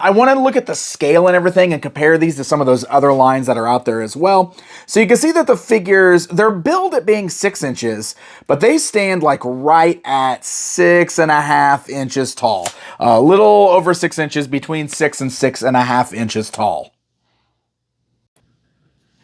I wanted to look at the scale and everything and compare these to some of those other lines that are out there as well. So you can see that the figures, they're billed at being 6 inches, but they stand like right at 6.5 inches tall. A little over 6 inches, between 6 and 6.5 inches tall.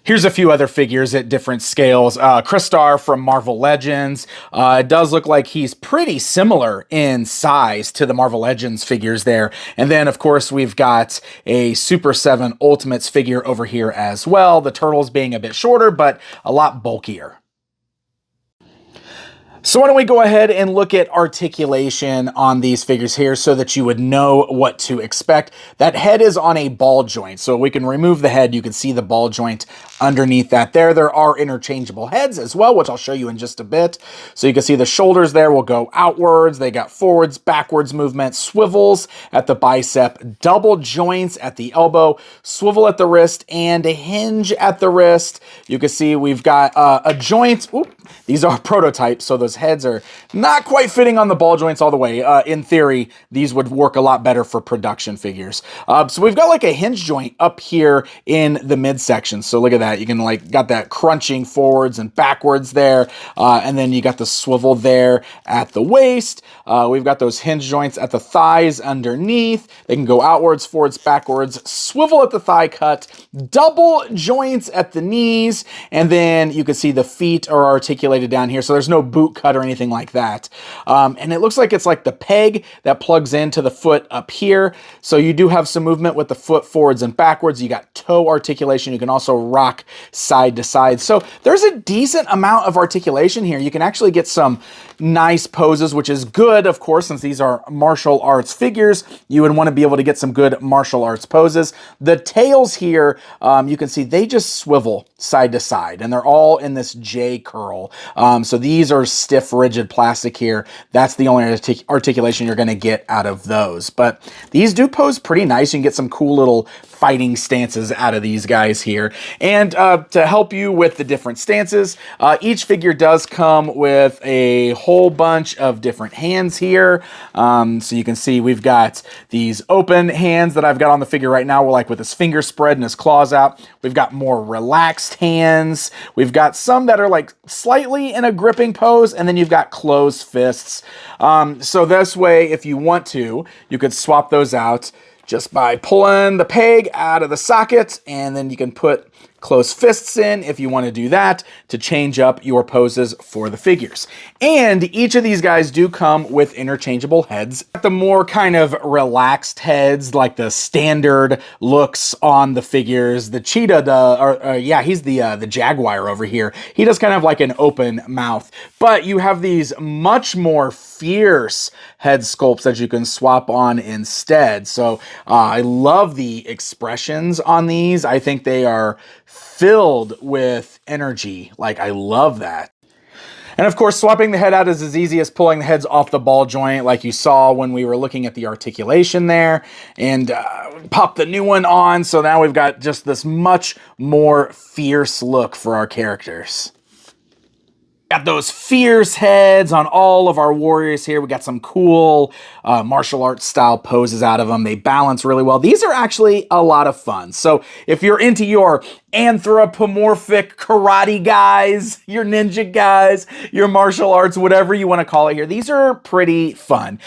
Here's a few other figures at different scales. Crystar from Marvel Legends. It does look like he's pretty similar in size to the Marvel Legends figures there. And then, of course, we've got a Super 7 Ultimates figure over here as well. The Turtles being a bit shorter, but a lot bulkier. So why don't we go ahead and look at articulation on these figures here so that you would know what to expect. That head is on a ball joint, so we can remove the head. You can see the ball joint underneath that there. There are interchangeable heads as well, which I'll show you in just a bit. So you can see the shoulders there will go outwards. They got forwards, backwards movement, swivels at the bicep, double joints at the elbow, swivel at the wrist, and a hinge at the wrist. You can see we've got a joint. Oop, these are prototypes, so those heads are not quite fitting on the ball joints all the way. In theory, these would work a lot better for production figures. So we've got like a hinge joint up here in the midsection. So look at that. You can like got that crunching forwards and backwards there. And then you got the swivel there at the waist. We've got those hinge joints at the thighs underneath. They can go outwards, forwards, backwards, swivel at the thigh cut, double joints at the knees. And then you can see the feet are articulated down here. So there's no boot cut or anything like that. And it looks like it's like the peg that plugs into the foot up here. So you do have some movement with the foot forwards and backwards. You got toe articulation. You can also rock side to side. So there's a decent amount of articulation here. You can actually get some nice poses, which is good, of course, since these are martial arts figures. You would want to be able to get some good martial arts poses. The tails here, you can see they just swivel side to side, and they're all in this J curl. So these are stiff, rigid plastic here. That's the only articulation you're going to get out of those. But these do pose pretty nice. You can get some cool little fighting stances out of these guys here. And to help you with the different stances, each figure does come with a whole bunch of different hands here. So you can see we've got these open hands that I've got on the figure right now, like with his fingers spread and his claws out. We've got more relaxed hands. We've got some that are like slightly in a gripping pose, and then you've got closed fists. So this way, if you want to, you could swap those out just by pulling the peg out of the socket, and then you can put closed fists in if you want to do that to change up your poses for the figures. And each of these guys do come with interchangeable heads. The more kind of relaxed heads, like the standard looks on the figures. The cheetah, he's the jaguar over here. He does kind of like an open mouth, but you have these much more fierce head sculpts that you can swap on instead. So I love the expressions on these. I think they are filled with energy. Like, I love that. And of course, swapping the head out is as easy as pulling the heads off the ball joint, like you saw when we were looking at the articulation there, and pop the new one on. So now we've got just this much more fierce look for our characters. Got those fierce heads on all of our warriors here. We got some cool martial arts style poses out of them. They balance really well. These are actually a lot of fun. So if you're into your anthropomorphic karate guys, your ninja guys, your martial arts, whatever you want to call it here, these are pretty fun.